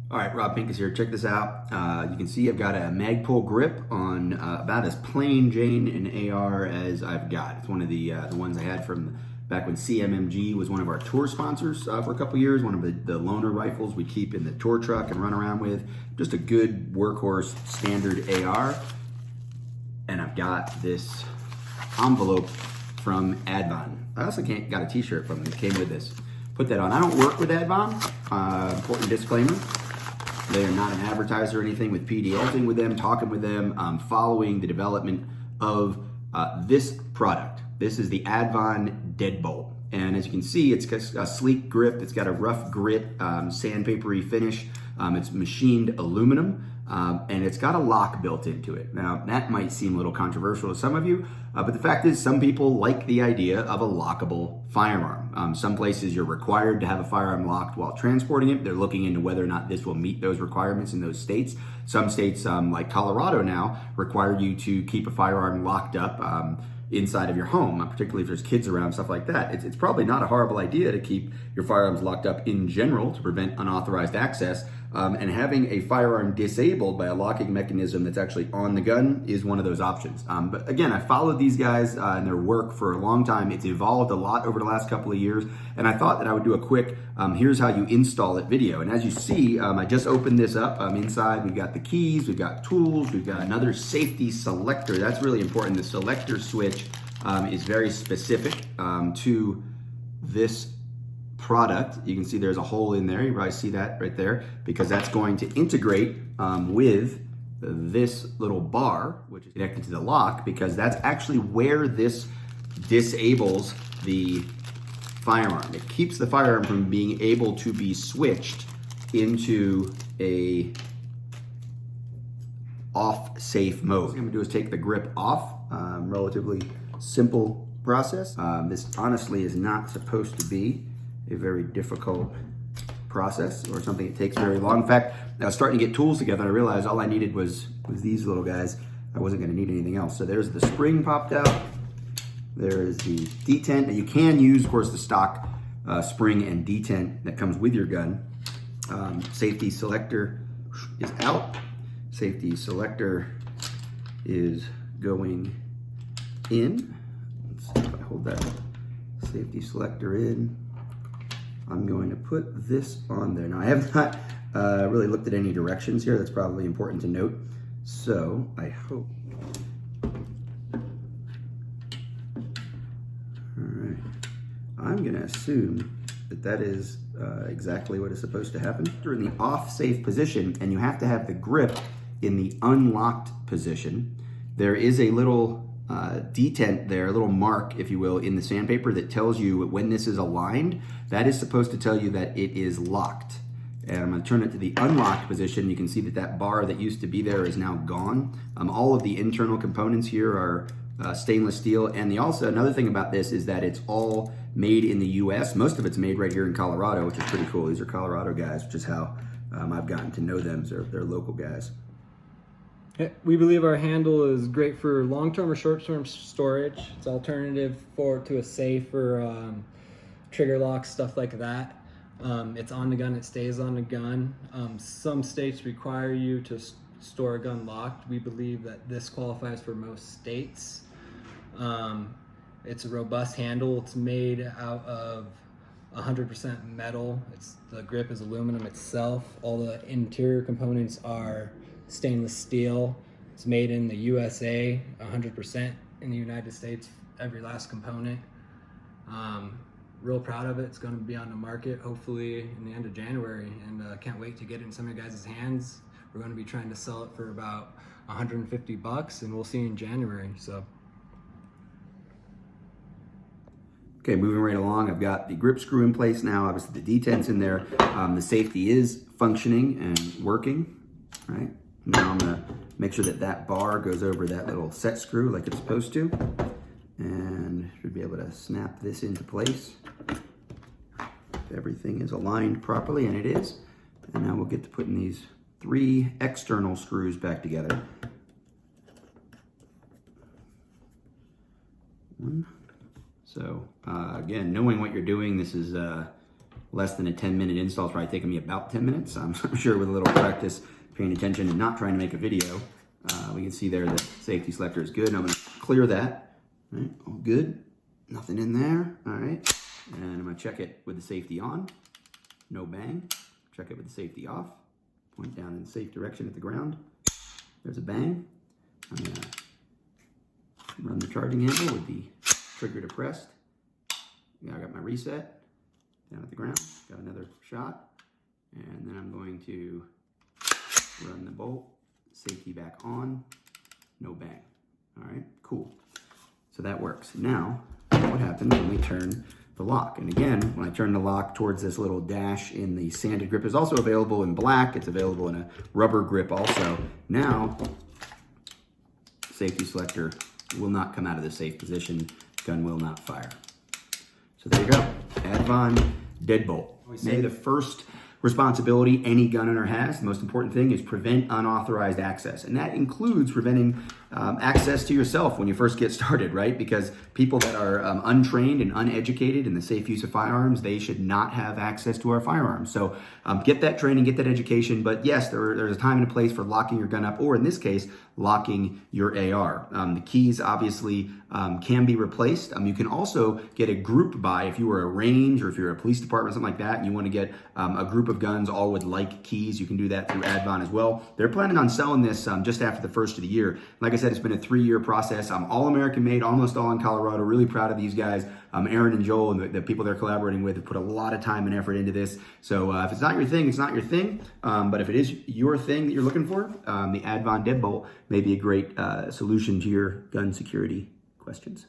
All right, Rob Pincus here. Check this out. You can see I've got a Magpul grip on about as plain Jane and AR as I've got. It's one of the ones I had from back when CMMG was one of our tour sponsors for a couple years. One of the loaner rifles we keep in the tour truck and run around with. Just a good workhorse standard AR. And I've got this envelope from Advan. I also got a t-shirt from them that came with this. Put that on. I don't work with Advan. Important disclaimer. They are not an advertiser or anything with PDLing with them, talking with them, following the development of this product. This is the Advan Deadbolt. And as you can see, it's got a sleek grip. It's got a rough grit, sandpapery finish. It's machined aluminum. And it's got a lock built into it. Now, that might seem a little controversial to some of you, but the fact is some people like the idea of a lockable firearm. Some places you're required to have a firearm locked while transporting it. They're looking into whether or not this will meet those requirements in those states. Some states, like Colorado now, require you to keep a firearm locked up inside of your home, particularly if there's kids around, stuff like that. It's probably not a horrible idea to keep your firearms locked up in general to prevent unauthorized access. And having a firearm disabled by a locking mechanism that's actually on the gun is one of those options. But again, I followed these guys and their work for a long time. It's evolved a lot over the last couple of years. And I thought that I would do a quick, here's how you install it video. And as you see, I just opened this up. Inside, we've got the keys, we've got tools, we've got another safety selector. That's really important. The selector switch is very specific to this product. You can see there's a hole in there. You probably see that right there because that's going to integrate with this little bar, which is connected to the lock, because that's actually where this disables the firearm. It keeps the firearm from being able to be switched into a off safe mode. What I'm gonna do is take the grip off. Relatively simple process. This honestly is not supposed to be a very difficult process or something that takes very long. In fact, I was starting to get tools together and I realized all I needed was these little guys. I wasn't gonna need anything else. So there's the spring popped out. There is the detent. Now you can use, of course, the stock spring and detent that comes with your gun. Safety selector is out. Safety selector is going in. Let's see if I hold that safety selector in. I'm going to put this on there. Now I have not really looked at any directions here. That's probably important to note. So I hope. All right. I'm gonna assume that that is exactly what is supposed to happen. You're in the off safe position and you have to have the grip in the unlocked position. There is a little detent there, a little mark, if you will, in the sandpaper that tells you when this is aligned. That is supposed to tell you that it is locked. And I'm gonna turn it to the unlocked position. You can see that that bar that used to be there is now gone. All of the internal components here are stainless steel. And also another thing about this is that it's all made in the US. Most of it's made right here in Colorado, which is pretty cool. These are Colorado guys, which is how I've gotten to know them. They're local guys. We believe our handle is great for long-term or short-term storage. It's alternative to a safe or trigger lock, stuff like that. It's on the gun, it stays on the gun. Some states require you to store a gun locked. We believe that this qualifies for most states. It's a robust handle. It's made out of 100% metal. The grip is aluminum itself. All the interior components are stainless steel. It's made in the USA, 100% in the United States, every last component. Real proud of it. It's going to be on the market hopefully in the end of January, and can't wait to get it in some of your guys' hands. We're going to be trying to sell it for about $150, and we'll see you in January. So. Okay, moving right along, I've got the grip screw in place now. Obviously the detent's in there. The safety is functioning and working, right? Now I'm gonna make sure that that bar goes over that little set screw like it's supposed to. And should be able to snap this into place. If everything is aligned properly, and it is. And now we'll get to putting these 3 external screws back together. 1. So again, knowing what you're doing, this is a less than a 10-minute install. It's probably taking me about 10 minutes. I'm sure with a little practice, paying attention and not trying to make a video, we can see there the safety selector is good. And I'm going to clear that. All right, all good. Nothing in there. All right. And I'm going to check it with the safety on. No bang. Check it with the safety off. Point down in the safe direction at the ground. There's a bang. I'm going to run the charging handle with the trigger depressed. Yeah, I got my reset down at the ground. Got another shot. And then I'm going to run the bolt, safety back on, no bang. All right, cool. So that works. Now, what happens when we turn the lock? And again, when I turn the lock towards this little dash in the sanded grip, is also available in black. It's available in a rubber grip also. Now, safety selector will not come out of the safe position. Gun will not fire. So there you go. Advan deadbolt. We say the first responsibility any gun owner has, the most important thing, is prevent unauthorized access. And that includes preventing access to yourself when you first get started, right? Because people that are untrained and uneducated in the safe use of firearms, they should not have access to our firearms. So get that training, get that education. But yes, there's a time and a place for locking your gun up, or in this case, locking your AR. The keys obviously can be replaced. You can also get a group buy if you were a range or if you're a police department, something like that, and you want to get a group of guns all with like keys. You can do that through Advan as well. They're planning on selling this just after the first of the year. Like I said, it's been a 3-year process. All American made, almost all in Colorado. Really proud of these guys. Aaron and Joel and the people they're collaborating with have put a lot of time and effort into this. So if it's not your thing, it's not your thing. But if it is your thing that you're looking for, the Advan deadbolt may be a great solution to your gun security questions.